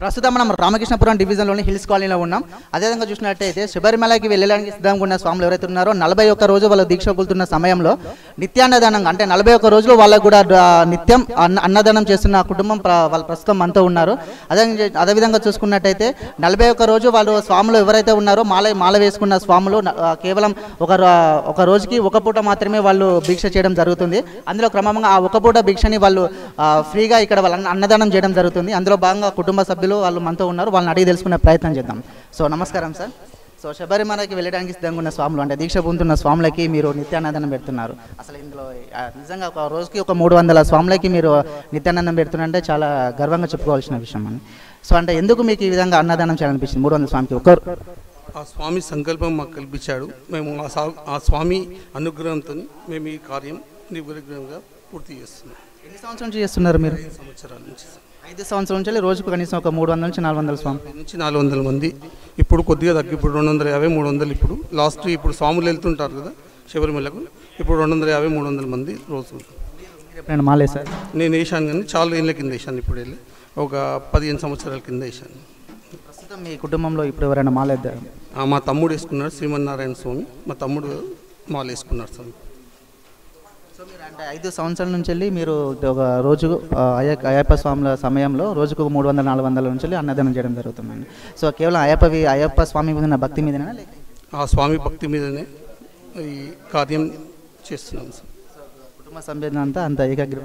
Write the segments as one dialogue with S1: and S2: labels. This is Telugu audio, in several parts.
S1: ప్రస్తుతం మనం రామకృష్ణపురం డివిజన్లోని హిల్స్ కాలనీలో ఉన్నాం. అదేవిధంగా చూసినట్టయితే శబరిమలకి వెళ్ళడానికి సిద్ధంగా ఉన్న స్వాములు ఎవరైతే ఉన్నారో 41 రోజు వాళ్ళు దీక్ష కూలుతున్న సమయంలో నిత్యాన్నదానంగా అంటే 41 రోజులు వాళ్ళకు కూడా నిత్యం అన్నదానం చేస్తున్న కుటుంబం వాళ్ళు ప్రస్తుతం మనతో ఉన్నారు. అదేవిధంగా చూసుకున్నట్టయితే 41 రోజు వాళ్ళు స్వాములు ఎవరైతే ఉన్నారో మాల వేసుకున్న స్వాములు కేవలం ఒక రోజుకి ఒక పూట మాత్రమే వాళ్ళు దీక్ష చేయడం జరుగుతుంది. అందులో క్రమంగా ఆ ఒక పూట దీక్షని వాళ్ళు ఫ్రీగా ఇక్కడ వాళ్ళ అన్నదానం చేయడం జరుగుతుంది. అందులో భాగంగా కుటుంబ సభ్యులు వాళ్ళు మనతో ఉన్నారు. వాళ్ళని అడిగి తెలుసుకునే ప్రయత్నం చేద్దాం. సో నమస్కారం సార్. సో శబరిమలకి వెళ్ళడానికి సిద్ధంగా ఉన్న స్వాములు అంటే దీక్ష పొందుతున్న స్వాములకి మీరు నిత్యాన్నదానం పెడుతున్నారు. అసలు ఇందులో నిజంగా ఒక రోజుకి ఒక 300 స్వాములకి మీరు నిత్యాన్నదానం పెడుతున్నారంటే చాలా గర్వంగా చెప్పుకోవాల్సిన విషయం అని. సో అంటే ఎందుకు మీకు ఈ విధంగా అన్నదానం చేయాలనిపించింది? 300 స్వామికి ఒకరు
S2: ఆ స్వామి సంకల్పం మాకు కల్పించాడు. మేము ఆ స్వామి అనుగ్రహంతో మేము ఈ కార్యం నిర్విఘ్నంగా పూర్తి చేస్తున్నాం.
S1: ఎన్ని సంవత్సరాల నుంచి చేస్తున్నారు మీరు?
S2: 5 సంవత్సరాల నుంచి.
S1: 5 సంవత్సరాల నుంచి రోజుకు కనీసం ఒక 300 నుంచి 400 స్వామి
S2: నుంచి 400 మంది. ఇప్పుడు కొద్దిగా తగ్గి ఇప్పుడు 250 300. ఇప్పుడు లాస్ట్ ఇప్పుడు స్వాములు వెళ్తుంటారు కదా శబరిమలకు, ఇప్పుడు 250 300 మంది రోజు.
S1: ఎప్పుడైనా మాలేసారు?
S2: నేను వేసాను కానీ చాలా ఏళ్ళ కింద వేసాను. ఇప్పుడు వెళ్ళి ఒక 15 సంవత్సరాల కింద వేసాను.
S1: ప్రస్తుతం మీ కుటుంబంలో ఇప్పుడు ఎవరైనా మాలేద్దారు?
S2: మా తమ్ముడు వేసుకున్నాడు, శ్రీమన్నారాయణ స్వామి. మా తమ్ముడు మాల వేసుకున్నాడు స్వామి.
S1: సో మీరు అంటే 5 సంవత్సరాల నుంచి వెళ్ళి మీరు ఒక రోజు అయ్యప్ప స్వాముల సమయంలో రోజుకు 300 400 నుంచి వెళ్ళి అన్నదానం చేయడం జరుగుతుందండి. సో కేవలం అయ్యప్ప స్వామి మీద ఉన్న భక్తి మీదనే
S2: ఆ స్వామి భక్తి మీదనే ఈ కార్యం చేస్తున్నాం సార్.
S1: కుటుంబ సభ్యులు అంతా ఏకాగ్రం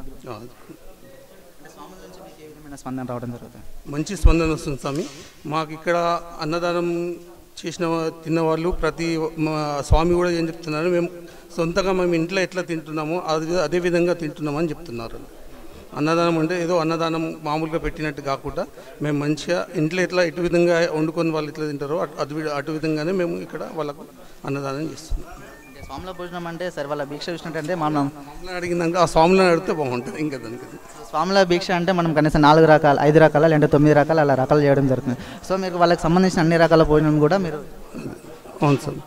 S1: స్పందన రావడం జరుగుతుంది.
S2: మంచి స్పందన వస్తుంది స్వామి. మాకు ఇక్కడ అన్నదానం తిన్నవాళ్ళు ప్రతి స్వామి కూడా ఏం చెప్తున్నారు, మేము సొంతంగా మేము ఇంట్లో ఎట్లా తింటున్నామో అదే విధంగా తింటున్నామని చెప్తున్నారు. అన్నదానం అంటే ఏదో అన్నదానం మామూలుగా పెట్టినట్టు కాకుండా మేము మంచిగా ఇంట్లో ఎటు విధంగా వండుకొని వాళ్ళు ఎట్లా తింటారో అటు విధంగానే మేము ఇక్కడ వాళ్ళకు అన్నదానం చేస్తున్నాం.
S1: స్వాముల భోజనం అంటే సరే వాళ్ళ భిక్ష చూసినట్టంటే మనం
S2: అడిగిందాక ఆ స్వాములను అడిగితే బాగుంటుంది. ఇంకా దానికి
S1: స్వాముల భిక్ష అంటే మనం కనీసం 4 రకాలు 5 రకాల లేదంటే 9 రకాలు అలా రకాలు చేయడం జరుగుతుంది. సో మీకు వాళ్ళకి సంబంధించిన అన్ని రకాల భోజనం కూడా మీరు?
S2: అవును సార్.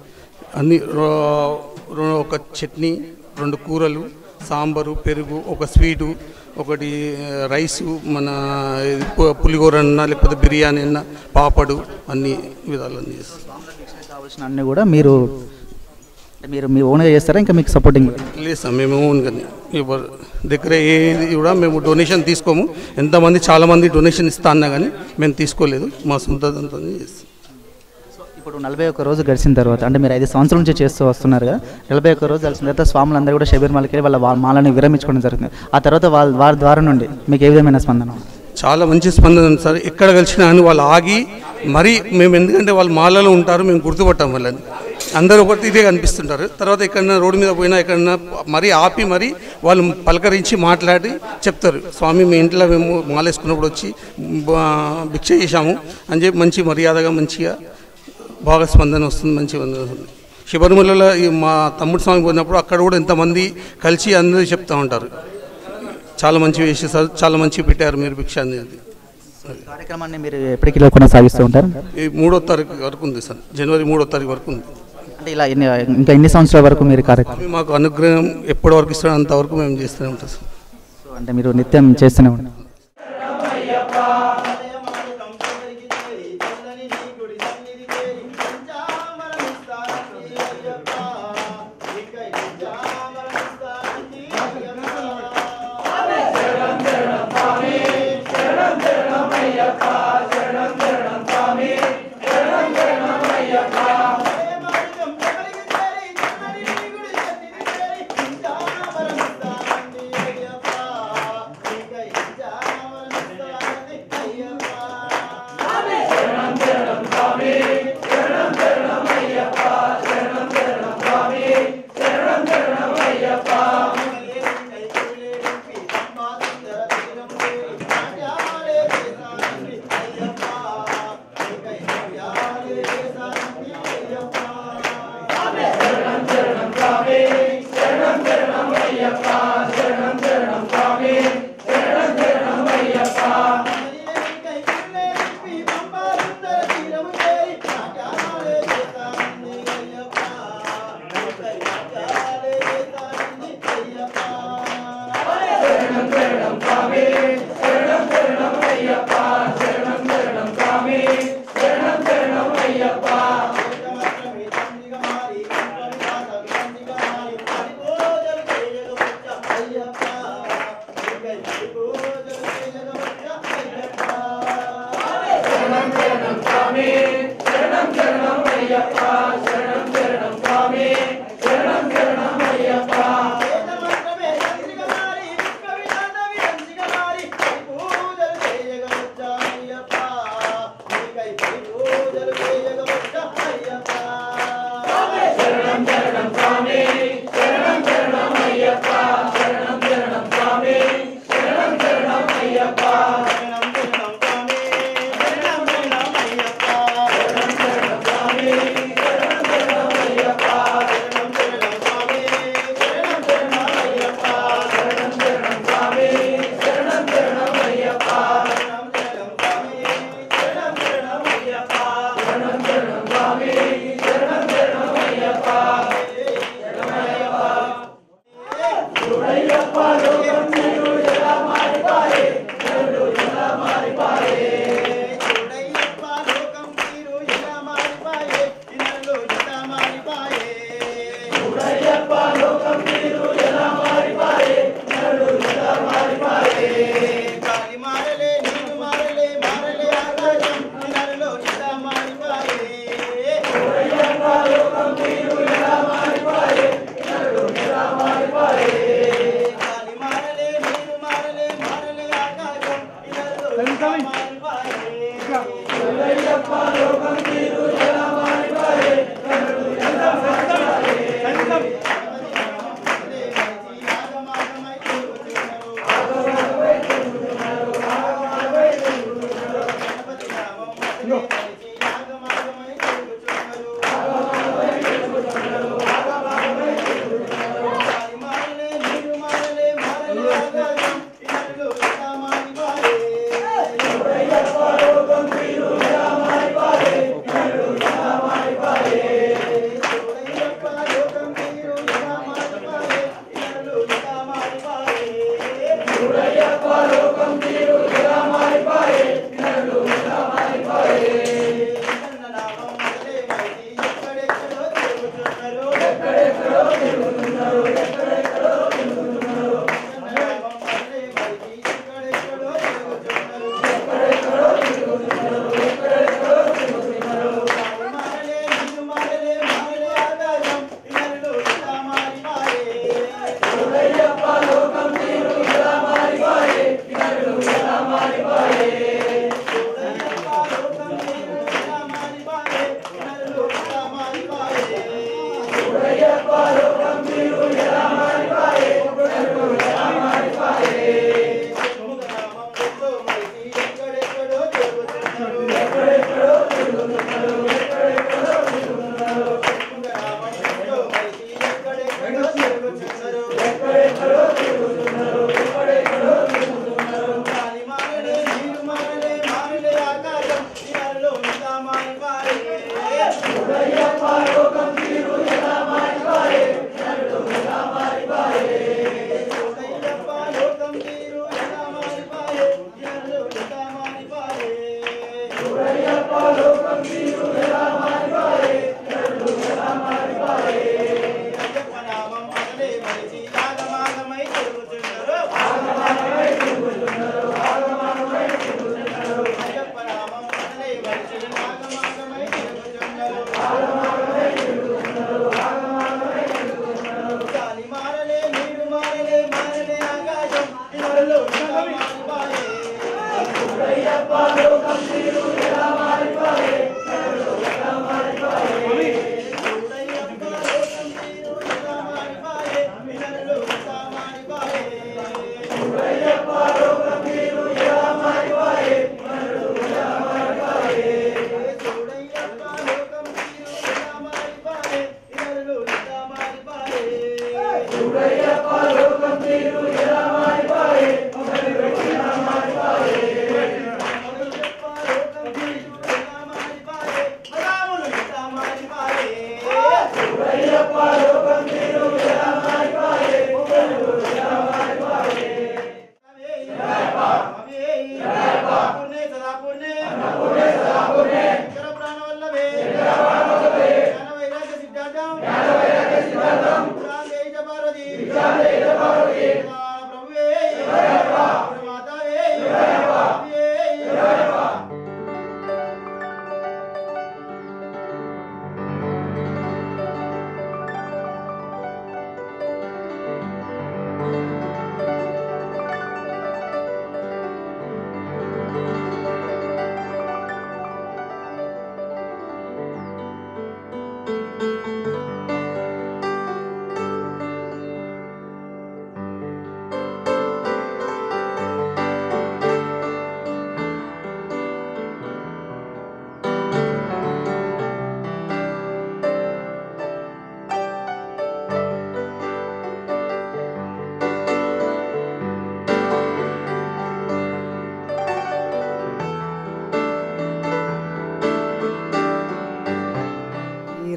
S2: అన్ని ఒక చట్నీ, 2 కూరలు, సాంబారు, పెరుగు, ఒక స్వీటు, ఒకటి రైసు, మన పులిహోర అన్న లేకపోతే బిర్యానీ అన్న, పాపడు, అన్ని విధాలన్నీ చేస్తాం.
S1: కావాల్సిన అన్నీ కూడా మీరు మీ ఓన్గా చేస్తారా? ఇంకా మీకు సపోర్టింగ్
S2: లేదు సార్, మేము ఓన్గానే ఎవరు దగ్గర ఏది కూడా మేము డొనేషన్ తీసుకోము. ఎంతమంది చాలామంది డొనేషన్ ఇస్తా అన్నా కానీ మేము తీసుకోలేదు, మా సొంతంతో చేస్తాం.
S1: ఇప్పుడు 41 రోజు గడిచిన తర్వాత అంటే మీరు 5 సంవత్సరాల నుంచి చేస్తూ వస్తున్నారు కదా, 41 రోజు గడిచిన తర్వాత స్వాములందరూ కూడా శబరిమలకి వెళ్ళి వాళ్ళ మాలని విరమించుకోవడం జరుగుతుంది. ఆ తర్వాత వారి ద్వారా నుండి మీకు ఏ విధమైన స్పందన?
S2: చాలా మంచి స్పందన ఉంది సార్. ఎక్కడ కలిసినా అని వాళ్ళు ఆగి మరీ మేము, ఎందుకంటే వాళ్ళు మాలలో ఉంటారు, మేము గుర్తుపట్టాం వాళ్ళని. అందరూ ఒకటి ఇదే కనిపిస్తుంటారు. తర్వాత ఎక్కడన్నా రోడ్డు మీద పోయినా ఎక్కడన్నా మరీ ఆపి మరీ వాళ్ళు పలకరించి మాట్లాడి చెప్తారు, స్వామి మీ ఇంట్లో మేము మాలేసుకున్నప్పుడు వచ్చి భిక్ష చేశాము అని చెప్పి మంచి మర్యాదగా మంచిగా బాగా స్పందన వస్తుంది, మంచి స్పందన వస్తుంది. శబరిమలలో మా తమ్ముడు స్వామి పోయినప్పుడు అక్కడ కూడా ఎంతమంది కలిసి అందరూ చెప్తూ ఉంటారు, చాలా మంచి చేసేసారు, చాలా మంచి పెట్టారు మీరు భిక్ష అనేది.
S1: కార్యక్రమాన్ని మీరు ఎప్పటికీ కొనసాగిస్తూ ఉంటారు?
S2: ఈ 3వ తారీఖు వరకు ఉంది సార్, జనవరి 3వ తారీఖు వరకు ఉంది.
S1: అంటే ఇలా ఇంకా ఎన్ని సంవత్సరాల వరకు మీరు కార్యక్రమం?
S2: మాకు అనుగ్రహం ఎప్పటి వరకు ఇస్తాడో అంతవరకు మేము చేస్తూనే ఉంటాం సార్.
S1: సో అంటే మీరు నిత్యం చేస్తూనే ఉంటారు.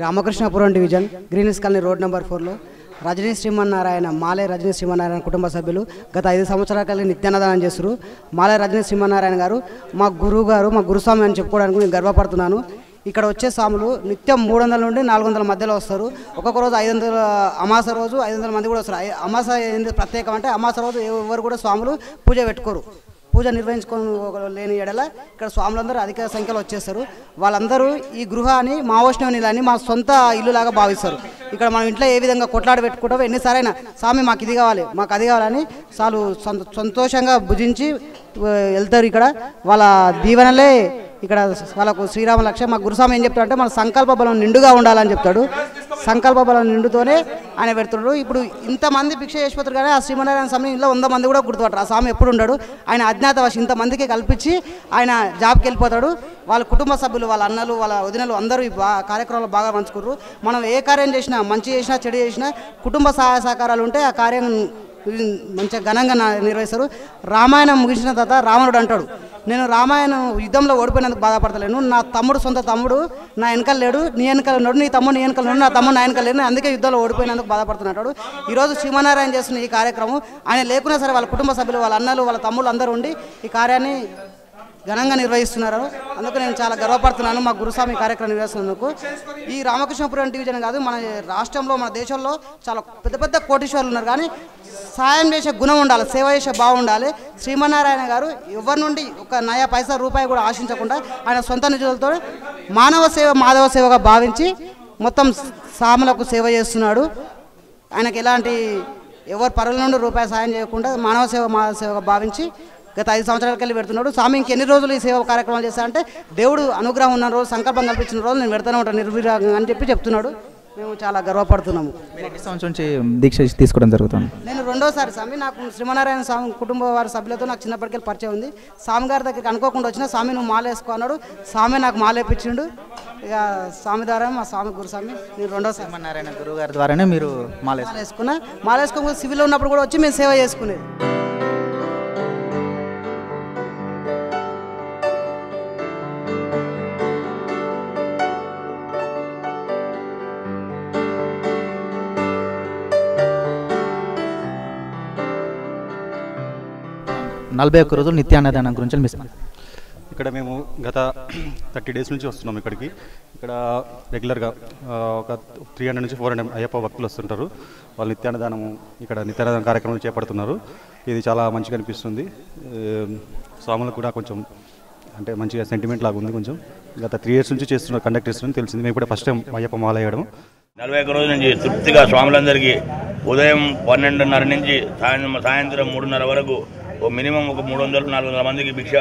S3: Ramakrishnapuram division greens colony road number 4లో రజనీ శ్రీమన్నారాయణ మాలే రజనీ శ్రీమన్నారాయణ కుటుంబ సభ్యులు గత 5 సంవత్సరాల కలిగి నిత్యాన్నదానం చేస్తారు. మాలే రజనీ శ్రీమన్నారాయణ గారు మా గురువు గారు, మా గురుస్వామి అని చెప్పుకోవడానికి నేను గర్వపడుతున్నాను. ఇక్కడ వచ్చే స్వాములు నిత్యం 300 నుండి 400 మధ్యలో వస్తారు. ఒక్కొక్క రోజు 500, అమాస రోజు 500 మంది కూడా వస్తారు. అమాస ఏంటి ప్రత్యేకం అంటే అమాస రోజు ఎవరు కూడా స్వాములు పూజ పెట్టుకోరు. పూజ నిర్వహించుకోలేని ఎడల ఇక్కడ స్వాములందరూ అధిక సంఖ్యలో వచ్చేస్తారు. వాళ్ళందరూ ఈ గృహాన్ని మా వైష్ణవునిలని మా సొంత ఇల్లులాగా భావిస్తారు. ఇక్కడ మనం ఇంట్లో ఏ విధంగా కొట్లాడ పెట్టుకుంటామో ఎన్నిసారైనా స్వామి మాకు ఇది కావాలి, మాకు అది కావాలని చాలు సంతోషంగా భుజించి వెళ్తారు. ఇక్కడ వాళ్ళ దీవెనలే ఇక్కడ వాళ్ళకు శ్రీరామ లక్ష్యం. మా గురుస్వామి ఏం చెప్తాడంటే మన సంకల్ప బలం నిండుగా ఉండాలని చెప్తాడు. సంకల్ప బలం నిండుతోనే ఆయన పెడుతున్నాడు. ఇప్పుడు ఇంతమంది భిక్ష చేసిపోతారు కానీ ఆ శ్రీమన్నారాయణ స్వామి ఇంట్లో 100 మంది కూడా గుర్తుపట్టరు. ఆ స్వామి ఎప్పుడు ఉండడు. ఆయన అజ్ఞాతవాసి ఇంతమందికి కల్పించి ఆయన జాబ్కి వెళ్ళిపోతాడు. వాళ్ళ కుటుంబ సభ్యులు, వాళ్ళ అన్నలు, వాళ్ళ వదినలు అందరూ ఈ కార్యక్రమాలు బాగా పంచుకుర్రు. మనం ఏ కార్యం చేసినా, మంచి చేసినా చెడు చేసినా కుటుంబ సహాయ సహకారాలు ఉంటే ఆ కార్యం మంచిగా ఘనంగా నిర్వహిస్తారు. రామాయణం ముగిసిన తర్వాత రావణుడు అంటాడు, నేను రామాయణం యుద్ధంలో ఓడిపోయినందుకు బాధపడతలేను. నా తమ్ముడు, సొంత తమ్ముడు నా వెనకాల లేడు, నీ వెనకాల ఉన్నాడు, నీ తమ్ముడు నీ వెనకాల ఉన్నాడు, నా తమ్ముడు నా వెనకాల లేడు, అందుకే యుద్ధంలో ఓడిపోయినందుకు బాధపడుతున్నాడు. ఈరోజు శ్రీమన్నారాయణ చేస్తున్న ఈ కార్యక్రమం ఆయన లేకున్నా సరే వాళ్ళ కుటుంబ సభ్యులు, వాళ్ళ అన్నలు, వాళ్ళ తమ్ముళ్ళు అందరూ ఉండి ఈ కార్యాన్ని ఘనంగా నిర్వహిస్తున్నారు. అందుకు నేను చాలా గర్వపడుతున్నాను మా గురుస్వామి కార్యక్రమం నిర్వహిస్తున్నందుకు. ఈ రామకృష్ణపురం డివిజన్ కాదు, మన రాష్ట్రంలో మన దేశంలో చాలా పెద్ద పెద్ద కోటీశ్వరులు ఉన్నారు, కానీ సాయం చేసే గుణం ఉండాలి, సేవ చేసే బాగుండాలి. శ్రీమన్నారాయణ గారు ఎవరి నుండి ఒక నయా పైసా రూపాయి కూడా ఆశించకుండా ఆయన సొంత నిధులతో మానవ సేవ మాధవ సేవగా భావించి మొత్తం సాములకు సేవ చేస్తున్నాడు. ఆయనకి ఎలాంటి ఎవరు పరుల నుండి రూపాయి సాయం చేయకుండా మానవ సేవ మాధవ సేవగా భావించి గత 5 సంవత్సరాలకి వెళ్ళి పెడుతున్నాడు. స్వామి ఇంకెన్ని రోజులు ఈ సేవ కార్యక్రమాలు చేస్తారంటే దేవుడు అనుగ్రహం ఉన్న రోజు, సంకల్పం కల్పించిన రోజు నేను పెడతానే ఉంటాను నిర్విరాగంగా అని చెప్తున్నాడు. మేము చాలా గర్వపడుతున్నాము.
S1: ఎన్ని సంవత్సరం నుంచి దీక్ష తీసుకోవడం జరుగుతుంది?
S3: నేను రెండోసారి స్వామి. నాకు శ్రీమన్నారాయణ స్వామి కుటుంబ వారి సభ్యులతో నాకు చిన్నప్పటికెళ్ళి పరిచయం ఉంది. స్వామి గారి దగ్గరికి అనుకోకుండా వచ్చిన స్వామి నువ్వు మాల వేసుకో అన్నాడు. స్వామి నాకు మాల వేపించిండు. ఇక స్వామి ద్వారా మా స్వామి గురుస్వామి నేను రెండోసారి
S1: శ్రీమన్నారాయణ గురువు గారి ద్వారానే మీరు మాల
S3: వేసుకున్నా. మాల వేసుకోక సివిల్లో ఉన్నప్పుడు కూడా వచ్చి మేము సేవ చేసుకునేది.
S1: నలభై ఒక్క రోజులు నిత్యాన్నదానం గురించి మిస్
S4: ఇక్కడ మేము గత 30 డేస్ నుంచి వస్తున్నాం ఇక్కడికి. ఇక్కడ రెగ్యులర్గా ఒక 300 నుంచి 400 అయ్యప్ప భక్తులు వస్తుంటారు. వాళ్ళు నిత్యాన్నదానము ఇక్కడ నిత్యాన్నదాన కార్యక్రమాలు చేపడుతున్నారు. ఇది చాలా మంచిగా అనిపిస్తుంది. స్వాములకు కూడా కొంచెం అంటే మంచిగా సెంటిమెంట్ లాగా ఉంది. కొంచెం గత 3 ఇయర్స్ నుంచి కండక్ట్ చేస్తున్నాం తెలిసింది. మేము కూడా ఫస్ట్ టైం అయ్యప్ప మాల వేయడం.
S5: 41 రోజుల నుంచి తృప్తిగా స్వాములందరికీ ఉదయం 12:30 నుంచి సాయంత్రం 3:30 వరకు మినిమం ఒక 300-400 మందికి భిక్ష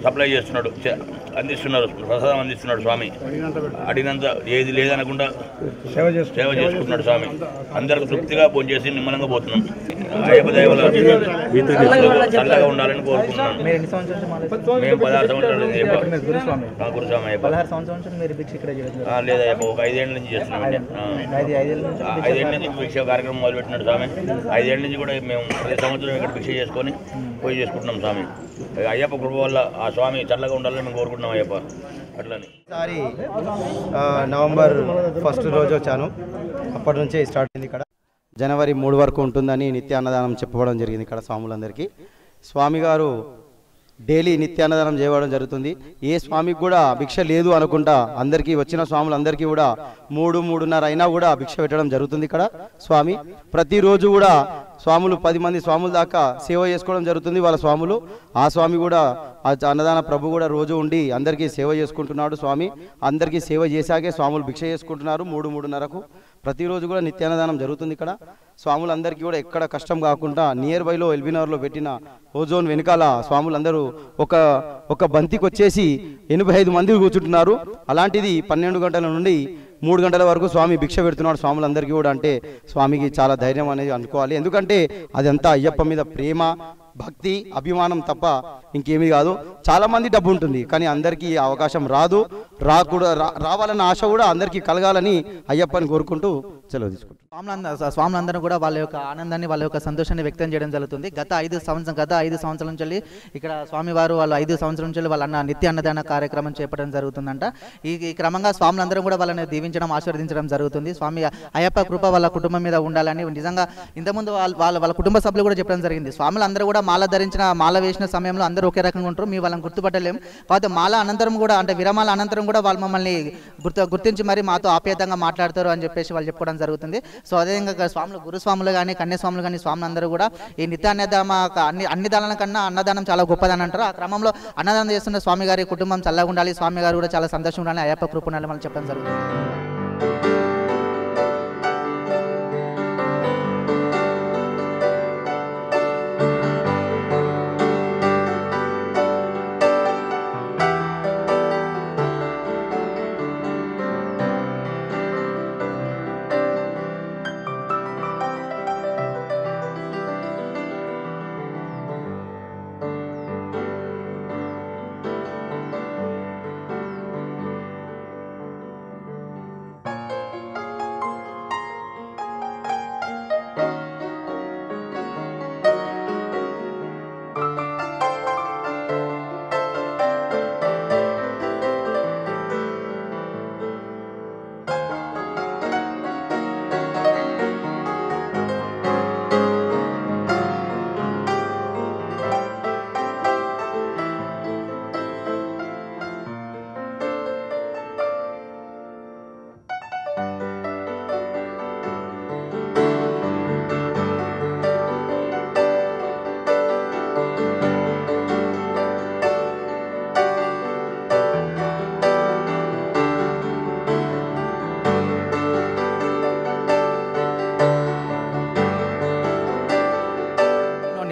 S5: సప్లై చేస్తున్నాడు, అందిస్తున్నారు, ప్రసాదం అందిస్తున్నాడు స్వామి. అడిగినంత ఏది లేదనకుండా సేవ చేసుకుంటున్నాడు స్వామి. అందరికి తృప్తిగా భోజనం చేసి నిమ్మలంగా పోతున్నాం. అయ్యప్ప దైవలో చల్లగా ఉండాలని కోరుకుంటున్నాను. మేము 16 సంవత్సరాలు గురుస్వామి అయ్యప్ప. లేదయ్యప్ప ఒక 5 ఏళ్ళ నుంచి చేస్తున్నాం. 5 ఏళ్ళ నుంచి భిక్ష కార్యక్రమం మొదలుపెట్టినాడు స్వామి. 5 ఏళ్ళ నుంచి కూడా మేము ప్రతి సంవత్సరం ఇక్కడ భిక్ష చేసుకొని పోయి చేసుకుంటున్నాం స్వామి. అయ్యప్ప కృప వల్ల ఆ స్వామి చల్లగా ఉండాలని మేము కోరుకుంటున్నాం అయ్యప్ప. అట్లని
S6: ఈసారి నవంబర్ 1 రోజు వచ్చాను. అప్పటి నుంచే స్టార్ట్ అయింది. ఇక్కడ జనవరి 3 వరకు ఉంటుందని నిత్యాన్నదానం చెప్పడం జరిగింది. ఇక్కడ స్వాములందరికీ స్వామి గారు డైలీ నిత్యాన్నదానం చేయడం జరుగుతుంది. ఏ స్వామికి కూడా భిక్ష లేదు అనుకుంటా అందరికీ వచ్చిన స్వాములందరికీ కూడా 3-3:30 అయినా కూడా భిక్ష పెట్టడం జరుగుతుంది. ఇక్కడ స్వామి ప్రతిరోజు కూడా స్వాములు 10 మంది స్వాముల దాకా సేవ చేసుకోవడం జరుగుతుంది. వాళ్ళ స్వాములు ఆ స్వామి కూడా ఆ అన్నదాన ప్రభు కూడా రోజు ఉండి అందరికీ సేవ చేసుకుంటున్నాడు. స్వామి అందరికీ సేవ చేశాకే స్వాములు భిక్ష చేసుకుంటున్నారు. 3-3:30కు ప్రతిరోజు కూడా నిత్యాన్నదానం జరుగుతుంది. ఇక్కడ స్వాములందరికీ కూడా ఎక్కడ కష్టం కాకుండా నియర్ బైలో ఎల్బీనగర్లో పెట్టిన ఓజోన్ వెనకాల స్వాములందరూ ఒక బంతికి వచ్చేసి 85 మంది కూర్చుంటున్నారు. అలాంటిది 12 గంటల నుండి 3 గంటల వరకు స్వామి భిక్ష పెడుతున్నాడు స్వాములందరికీ కూడా. అంటే స్వామికి చాలా ధైర్యం అనేది అనుకోవాలి. ఎందుకంటే అదంతా అయ్యప్ప మీద ప్రేమ, భక్తి, అభిమానం తప్ప ఇంకేమీ కాదు. చాలా మంది డబ్బు ఉంటుంది కానీ అందరికీ అవకాశం రాదు. రావాలన్న ఆశ కూడా అందరికీ కలగాలని అయ్యప్పని కోరుకుంటూ సెలవు తీసుకుంటాం.
S1: స్వాములందరూ కూడా వాళ్ళ యొక్క ఆనందాన్ని, వాళ్ళ యొక్క సంతోషాన్ని వ్యక్తం చేయడం జరుగుతుంది. గత 5 సంవత్సరాల నుంచి ఇక్కడ స్వామివారు వాళ్ళు 5 సంవత్సరాల నుంచి వాళ్ళ నిత్య అన్నదాన కార్యక్రమం చేపట్టడం జరుగుతుందంట. ఈ క్రమంగా స్వాములందరూ కూడా వాళ్ళని దీవించడం, ఆశీర్వదించడం జరుగుతుంది. స్వామి అయ్యప్ప కృప వాళ్ళ కుటుంబం మీద ఉండాలని నిజంగా ఇంతకుముందు వాళ్ళ కుటుంబ సభ్యులు కూడా చెప్పడం జరిగింది. స్వాములందరూ కూడా మాల వేసిన సమయంలో అందరూ ఒకే రకంగా ఉంటారు. మీ వాళ్ళని గుర్తుపట్టలేము. కాకపోతే మాల అనంతరం కూడా అంటే విరమాల అనంతరం కూడా వాళ్ళు మమ్మల్ని గుర్తించి మరి మాతో ఆప్యాయంగా మాట్లాడతారు అని చెప్పేసి వాళ్ళు చెప్పుకోవడం జరుగుతుంది. సో అదేవిధంగా స్వాములు, గురుస్వాములు కానీ, కన్యాస్వాములు కానీ, స్వాములు అందరూ కూడా ఈ నిత్యాన్నదాన అన్ని దానాల కన్నా అన్నదానం చాలా గొప్పదని అంటారు. ఆ క్రమంలో అన్నదానం చేస్తున్న స్వామి గారి కుటుంబం చల్లగా ఉండాలి, స్వామి గారు కూడా చాలా సంతోషం ఉండాలి, అయ్యప్ప కృప ఉండాలి మనం చెప్పడం జరుగుతుంది.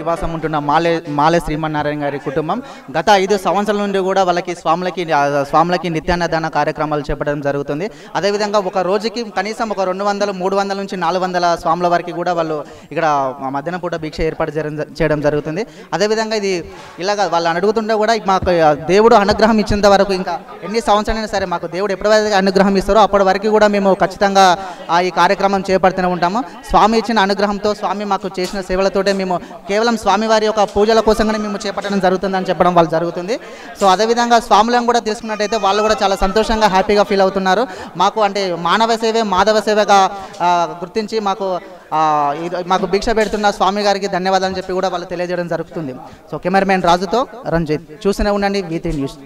S1: నివాసం ఉంటున్న మాలే శ్రీమన్నారాయణ గారి కుటుంబం గత 5 సంవత్సరాల నుండి కూడా వాళ్ళకి స్వాములకి నిత్యాన్నదాన కార్యక్రమాలు చేపట్టడం జరుగుతుంది. అదేవిధంగా ఒక రోజుకి కనీసం ఒక 200, 300 నుంచి 400 స్వాముల వరకు కూడా వాళ్ళు ఇక్కడ మధ్యాహ్నం పూట భిక్ష ఏర్పాటు చేయడం జరుగుతుంది. అదేవిధంగా ఇది ఇలాగ వాళ్ళు అడుగుతుంటే కూడా మాకు దేవుడు అనుగ్రహం ఇచ్చేంత వరకు ఇంకా ఎన్ని సంవత్సరాలైనా సరే మాకు దేవుడు ఎప్పటివరకు అనుగ్రహం ఇస్తారో అప్పటి వరకు కూడా మేము ఖచ్చితంగా ఈ కార్యక్రమం చేపడుతూనే ఉంటాము. స్వామి ఇచ్చిన అనుగ్రహంతో స్వామి మాకు చేసిన సేవలతోటే మేము కేవలం స్వామివారి యొక్క పూజల కోసంగానే మేము చేపట్టడం జరుగుతుందని చెప్పడం వాళ్ళు జరుగుతుంది. సో అదేవిధంగా స్వాములను కూడా తీసుకున్నట్టయితే వాళ్ళు కూడా చాలా సంతోషంగా హ్యాపీగా ఫీల్ అవుతున్నారు. మాకు అంటే మానవ సేవే మాధవ సేవగా గుర్తించి మాకు భిక్ష పెడుతున్న స్వామి గారికి ధన్యవాదాలు చెప్పి కూడా వాళ్ళు తెలియజేయడం జరుగుతుంది. సో కెమెరామెన్ రాజుతో రంజిత్, చూస్తూనే ఉండండి V3 న్యూస్.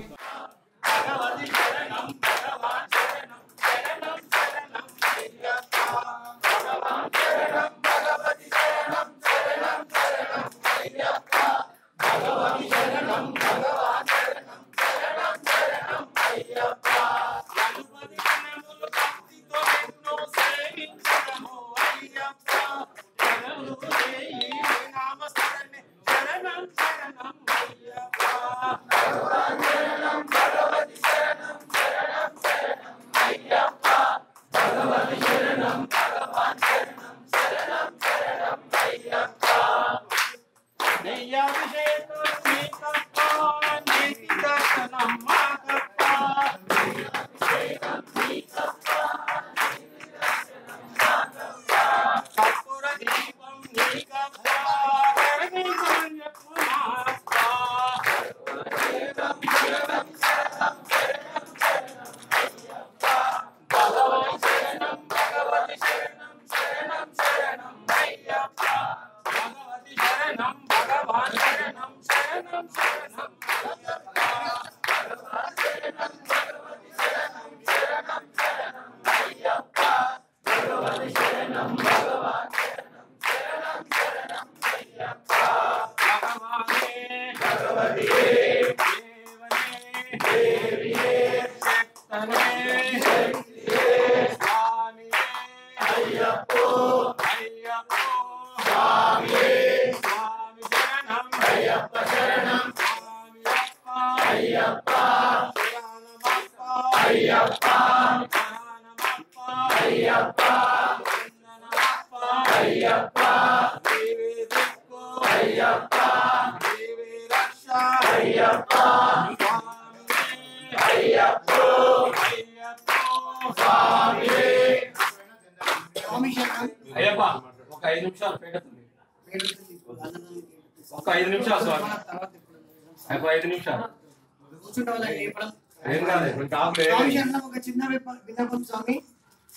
S7: ఒక చిన్న విన్నపం స్వామి,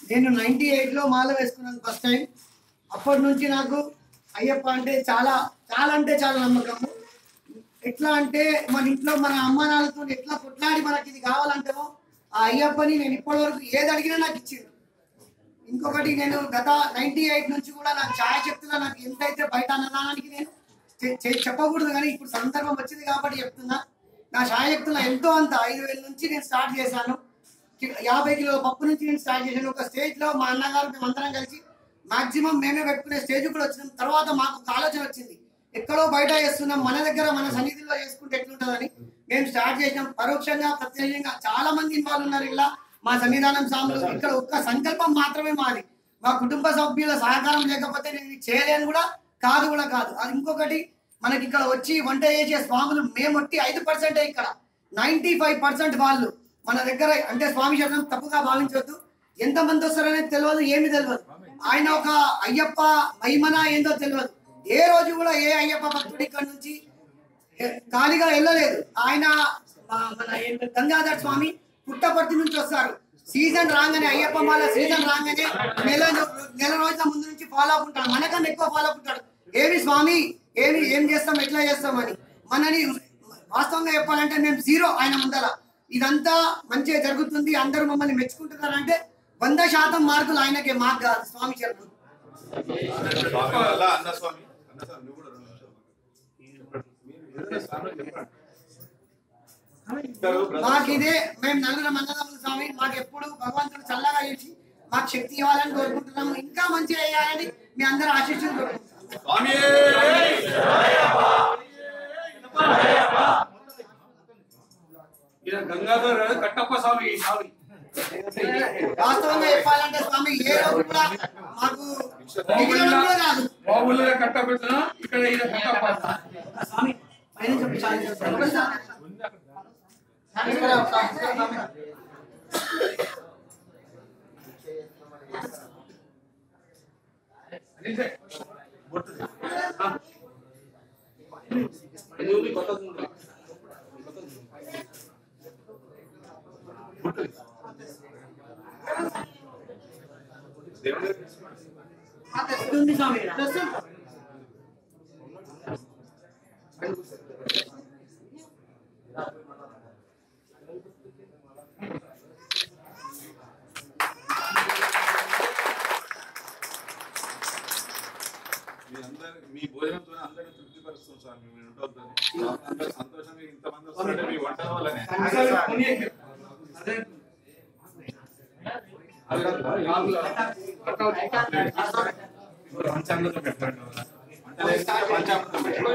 S7: నేను 98లో మాల వేసుకున్నాను ఫస్ట్ టైం. అప్పటి నుంచి నాకు అయ్యప్ప అంటే చాలా చాలా అంటే చాలా నమ్మకము. ఎట్లా అంటే మన ఇంట్లో మన అమ్మ నాన్నతో ఎట్లా కొట్లాడి మనకి ఇది కావాలంటామో ఆ అయ్యప్పని నేను ఇప్పటి వరకు ఏది అడిగినా నాకు ఇచ్చింది. ఇంకొకటి, నేను గత 98 నుంచి కూడా నాకు ఛాయాశక్తులు నాకు ఎంతైతే బయట అన్నదానానికి నేను చెప్పకూడదు, కానీ ఇప్పుడు సందర్భం వచ్చింది కాబట్టి చెప్తున్నా. నా ఛాయాశక్తులు ఎంతో అంత 5,000 నుంచి నేను స్టార్ట్ చేశాను. 50 కిలోల పప్పు నుంచి నేను స్టార్ట్ చేశాను. ఒక స్టేజ్లో మా అన్నగారు మేమందరం కలిసి మాక్సిమం మేమే పెట్టుకునే స్టేజ్ కూడా వచ్చినాం. తర్వాత మాకు ఒక ఆలోచన వచ్చింది, ఎక్కడో బయట చేస్తున్నాం, మన దగ్గర మన సన్నిధిలో చేసుకుంటే ఎట్లుంటుందని మేము స్టార్ట్ చేసినాం. పరోక్షంగా ప్రత్యక్షంగా చాలా మంది ఇన్వాల్వ్ ఉన్నారు. ఇలా మా సన్నిధానం సాములు ఇక్కడ ఒక్క సంకల్పం మాత్రమే మాది. మా కుటుంబ సభ్యుల సహకారం లేకపోతే నేను చేయలేను కూడా కాదు. అది ఇంకొకటి, మనకి ఇక్కడ వచ్చి వంట చేసే స్వాములు మేమొట్టి 5% ఇక్కడ 95% వాళ్ళు మన దగ్గర. అంటే స్వామి శరణం తప్పుగా భావించవద్దు, ఎంతమంది వస్తారనేది తెలియదు, ఏమి తెలియదు. ఆయన ఒక అయ్యప్ప మహిమన ఏందో తెలియదు. ఏ రోజు కూడా ఏ అయ్యప్ప భక్తుడు ఇక్కడ నుంచి ఖాళీగా వెళ్ళలేదు. ఆయన మన గంగాధర్ స్వామి పుట్టపర్తి నుంచి వస్తారు. సీజన్ రాగానే అయ్యప్ప మాల సీజన్ రాగానే నెల రోజుల ముందు నుంచి ఫాలో అప్ ఉంటాడు, మనకన్నా ఎక్కువ ఫాలో అప్ ఉంటాడు. ఏమి స్వామి ఏం చేస్తాం, ఎట్లా చేస్తామని. మనని వాస్తవంగా చెప్పాలంటే మేము 0 ఆయన ముందర. ఇదంతా మంచిగా జరుగుతుంది, అందరూ మమ్మల్ని మెచ్చుకుంటున్నారంటే 100% మార్కులు ఆయనకే, మాకు కాదు. స్వామి చరణం. మాకు ఇదే, మేము నలుగురు మందదములు స్వామి. మాకు ఎప్పుడు భగవంతుడు చల్లగా చేసి మాకు శక్తి ఇవ్వాలని కోరుకుంటున్నాము. ఇంకా మంచిగా చేయాలని మీ అందరూ ఆశిస్తున్నారు.
S2: ఈయన గంగాధర్ కట్టప్ప స్వామి ఈ స్వామి.
S7: వాస్తవంగా చెప్పాలంటే స్వామి ఏ రోజు కూడా మాకు మిగిలిన కూడా కాదు.
S2: బాబులుగా కట్టబెట్టిన ఇక్కడ ఈయన కట్టప్ప
S7: స్వామి పైన చెప్పి చాలా స్వామి
S8: మీ భోజనంతో అందరినీ తృప్తిపరుస్తుంది స్వామి. మీరు ఉండొద్దు అందరూ సంతోషంగా ఇంతమంది వస్తుంటే మీ వంటల వల్లనే పంచామృతం పెట్టండి. వంటలు పంచామృతం పెట్టండి.